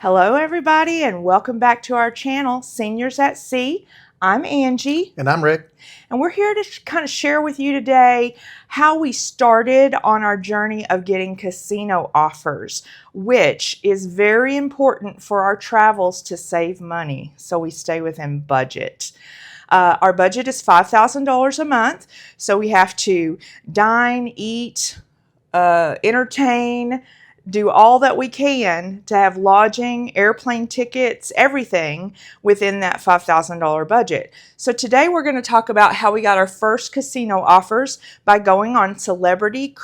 Hello, everybody, and welcome back to our channel, Seniors at Sea. I'm Angie. And I'm Rick. And we're here to kind of share with you today how we started on our journey of getting casino offers, which is very important for our travels to save money so we stay within budget. Our budget is $5,000 a month, so we have to dine, eat, entertain, do all that we can to have lodging, airplane tickets, everything within that $5,000 budget. So today we're going to talk about how we got our first casino offers by going on Celebrity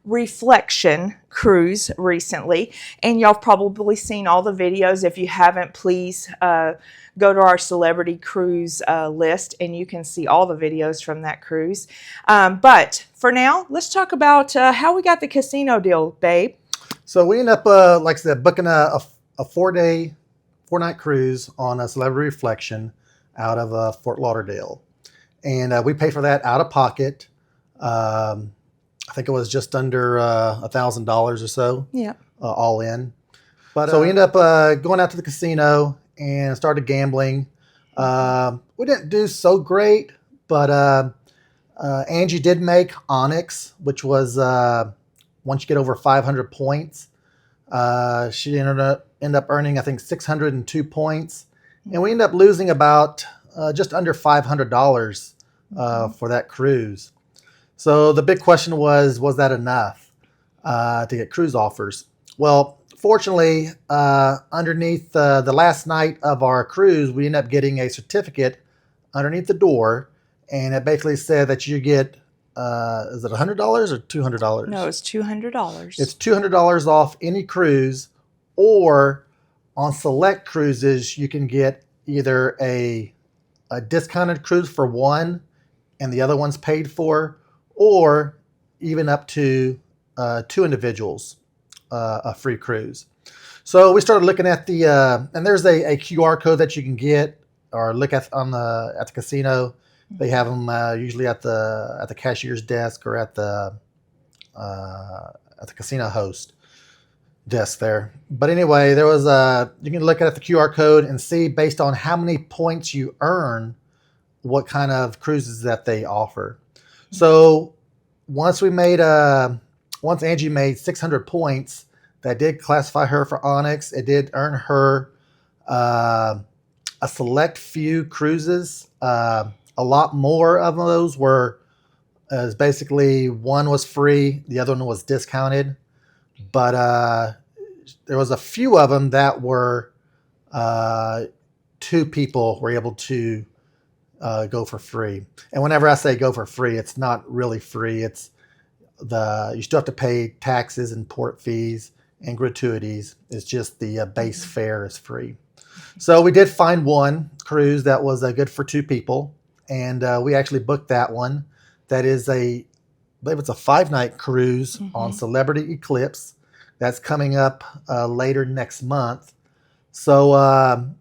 Reflection cruise recently. And y'all probably seen all the videos. If you haven't, please go to our celebrity cruise list and you can see all the videos from that cruise. But for now, let's talk about how we got the casino deal, babe. So we end up, like I said, booking a 4-night cruise on a Celebrity Reflection out of Fort Lauderdale. And we pay for that out of pocket. I think it was just under $1,000 or so. Yeah. All in. But so we end up going out to the casino and started gambling. We didn't do so great, but Angie did make Onyx, which was once you get over 500 points, she ended up earning, I think, 602 points. And we ended up losing about just under $500 for that cruise. So the big question was that enough to get cruise offers? Well, fortunately, underneath the last night of our cruise, we ended up getting a certificate underneath the door, and it basically said that you get, is it $100 or $200? No, it's $200. It's $200 off any cruise, or on select cruises, you can get either a discounted cruise for one and the other one's paid for, or even up to two individuals, a free cruise. So we started looking at the, and there's a QR code that you can get or look at at the casino. They have them usually at the cashier's desk or at the casino host desk there. But anyway, there was you can look at the QR code and see based on how many points you earn, what kind of cruises that they offer. So once Angie made 600 points, that did classify her for Onyx. It did earn her a select few cruises. A lot more of those were, as basically one was free, the other one was discounted. But there was a few of them that were two people were able to go for free. And whenever I say go for free, it's not really free. It's you still have to pay taxes and port fees and gratuities. It's just the base fare is free. So we did find one cruise that was good for two people, and we actually booked that one. That is I believe it's a 5-night cruise on Celebrity Eclipse. That's coming up later next month. So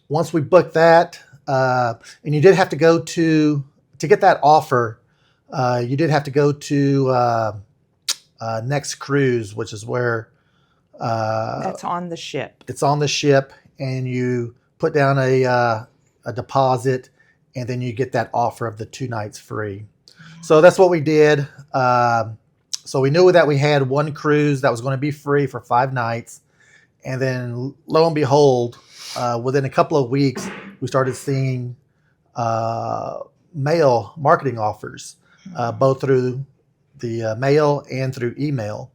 once we booked that, and you did have to go to get that offer, you did have to go to Next Cruise, which is where That's on the ship. It's on the ship, and you put down a deposit, and then you get that offer of the 2 nights free. So that's what we did. So we knew that we had one cruise that was going to be free for 5 nights, and then lo and behold, within a couple of weeks, we started seeing mail marketing offers, both through the mail and through email.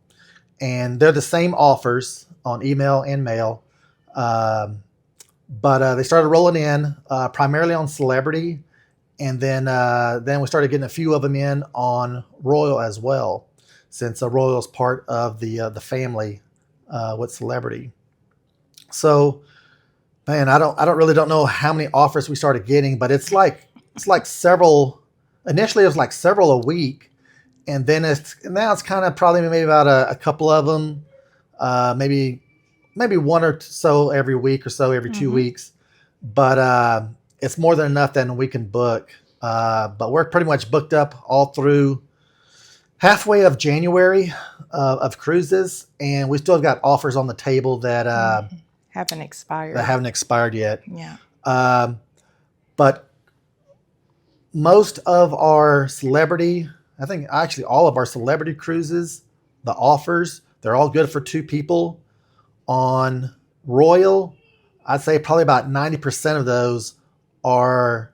And they're the same offers on email and mail. But they started rolling in primarily on Celebrity. And then we started getting a few of them in on Royal as well, since Royal is part of the family with Celebrity. So, man, I don't know how many offers we started getting, but it's like several. Initially, it was like several a week, and then now it's kind of probably maybe about a couple of them, maybe one or so every week or so every 2 weeks. But it's more than enough that we can book. But we're pretty much booked up all through halfway of January of cruises, and we still got offers on the table that Haven't expired. that haven't expired yet. Yeah. But most of our celebrity, I think actually all of our celebrity cruises, the offers, they're all good for 2 people. On Royal, I'd say probably about 90% of those are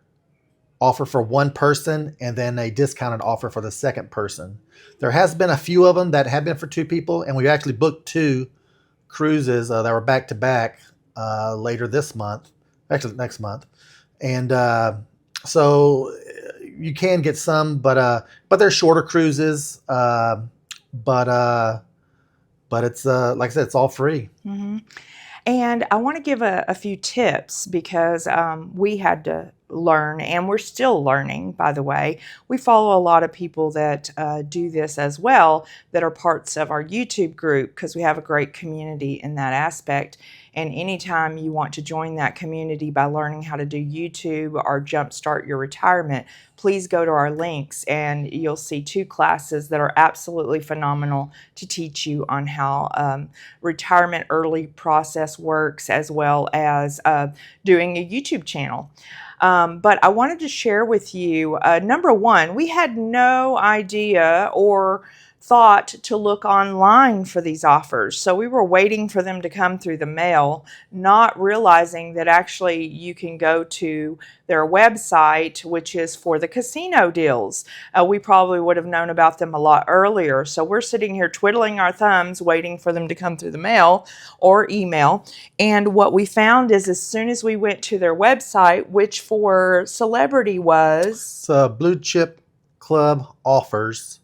offer for 1 person and then a discounted offer for the second person. There has been a few of them that have been for 2 people, and we actually booked 2 cruises that were back to back later this month, actually next month, and so you can get some, but they're shorter cruises, but it's like I said, it's all free. Mm-hmm. And I want to give a few tips because we had to learn, and we're still learning, by the way. We follow a lot of people that do this as well, that are parts of our YouTube group, because we have a great community in that aspect. And anytime you want to join that community by learning how to do YouTube or jumpstart your retirement, please go to our links and you'll see 2 classes that are absolutely phenomenal to teach you on how retirement early process works, as well as doing a YouTube channel. But I wanted to share with you, number one, we had no idea or thought to look online for these offers. So we were waiting for them to come through the mail, not realizing that actually you can go to their website, which is for the casino deals. We probably would have known about them a lot earlier. So we're sitting here twiddling our thumbs, waiting for them to come through the mail or email. And what we found is, as soon as we went to their website, which for celebrity was... So Blue Chip Club Offers.com.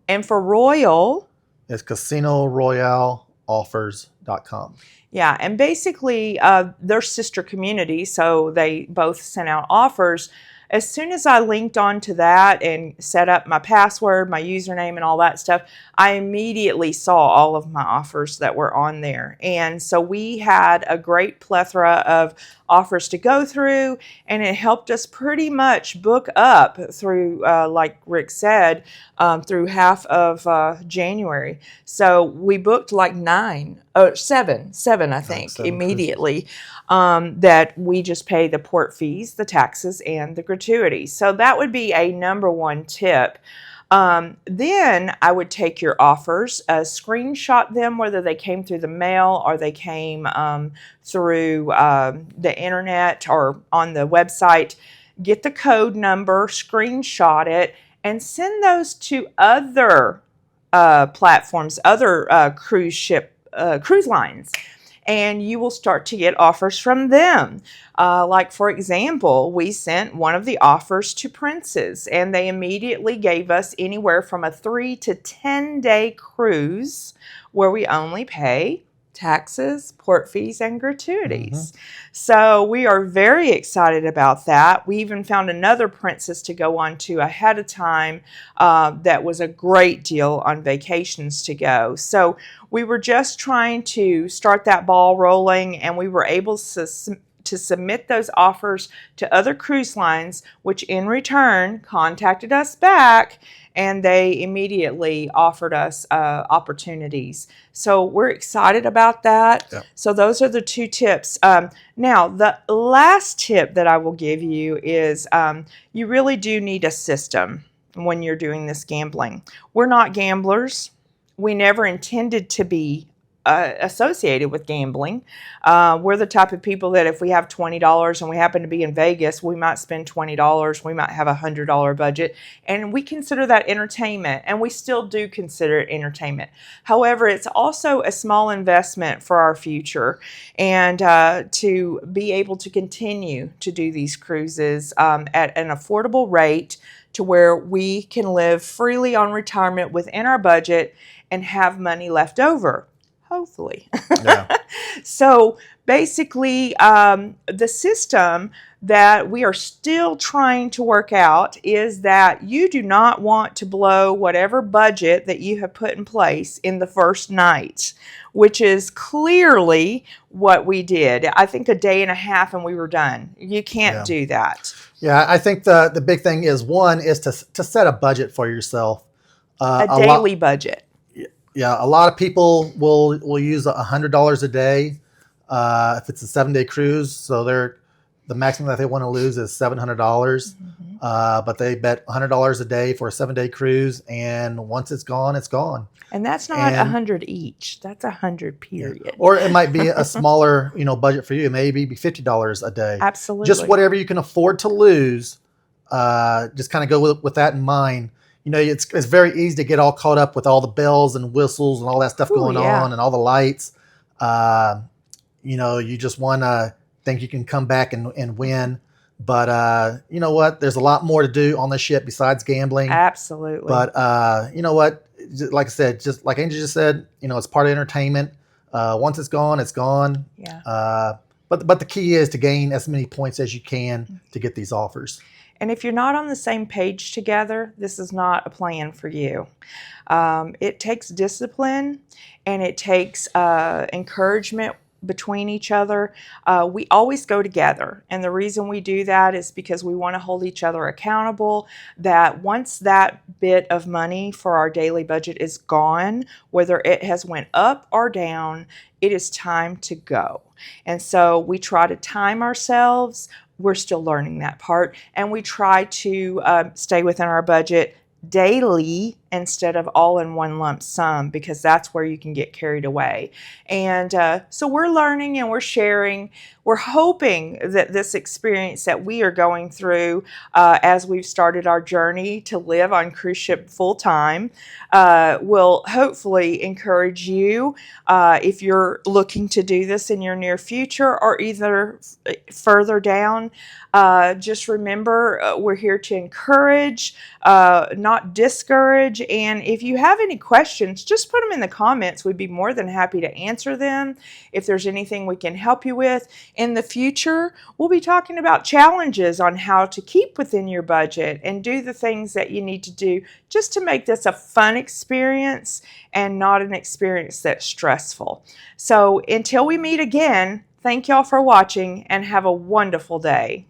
And for Royal, it's CasinoRoyaleOffers.com. Yeah, and basically they're sister communities, so they both sent out offers. As soon as I linked onto that and set up my password, my username, and all that stuff, I immediately saw all of my offers that were on there. And so we had a great plethora of offers to go through, and it helped us pretty much book up through, like Rick said, through half of January. So we booked like seven, I think, immediately. That we just pay the port fees, the taxes, and the gratuity. So that would be a number 1 tip. Then I would take your offers, screenshot them, whether they came through the mail or they came through the internet or on the website. Get the code number, screenshot it, and send those to other platforms, other cruise lines. And you will start to get offers from them. Like, for example, we sent one of the offers to Prince's, and they immediately gave us anywhere from a 3 to 10 day cruise where we only pay taxes, port fees, and gratuities. So we are very excited about that. We even found another Princess to go on to ahead of time that was a great deal on vacations to go. So we were just trying to start that ball rolling, and we were able to submit those offers to other cruise lines, which in return contacted us back, and they immediately offered us opportunities. So we're excited about that. Yep. So those are the 2 tips. Now, the last tip that I will give you is you really do need a system when you're doing this gambling. We're not gamblers. We never intended to be associated with gambling. We're the type of people that if we have $20 and we happen to be in Vegas, we might spend $20. We might have a $100 budget, and we consider that entertainment, and we still do consider it entertainment. However, it's also a small investment for our future, and to be able to continue to do these cruises at an affordable rate to where we can live freely on retirement within our budget and have money left over. Hopefully. Yeah. So basically, the system that we are still trying to work out is that you do not want to blow whatever budget that you have put in place in the first night, which is clearly what we did. I think a day and a half and we were done. You can't do that. Yeah, I think the big thing is, one is to set a budget for yourself. A A lot, daily budget. yeah, a lot of people will use $100 a day if it's a 7 day cruise. So the maximum that they want to lose is $700. Mm-hmm. But they bet $100 a day for a 7 day cruise, and once it's gone, it's gone. And that's not And 100 each. That's 100 yeah, period. or it might be a smaller, budget for you. It may be $50 a day. Just Absolutely. whatever you can afford to lose. Just kind of go with that in mind. It's very easy to get all caught up with all the bells and whistles and all that stuff Ooh, going yeah. on and all the lights. You just want to think you can come back and win. But you know what? There's a lot more to do on the ship besides gambling. Absolutely. But you know what? Like I said, just like Angie just said, it's part of entertainment. Once it's gone, it's gone. Yeah. But the key is to gain as many points as you can to get these offers. And if you're not on the same page together, this is not a plan for you. It takes discipline, and it takes encouragement between each other. We always go together, and the reason we do that is because we want to hold each other accountable, that once that bit of money for our daily budget is gone, whether it has went up or down, it is time to go. And so we try to time ourselves. We're still learning that part, and we try to stay within our budget daily instead of all in one lump sum, because that's where you can get carried away. And so we're learning and we're sharing. We're hoping that this experience that we are going through as we've started our journey to live on cruise ship full time will hopefully encourage you if you're looking to do this in your near future or either further down. Just remember, we're here to encourage, not discourage. And if you have any questions, just put them in the comments. We'd be more than happy to answer them. If there's anything we can help you with in the future, we'll be talking about challenges on how to keep within your budget and do the things that you need to do just to make this a fun experience and not an experience that's stressful. So until we meet again, thank y'all for watching and have a wonderful day.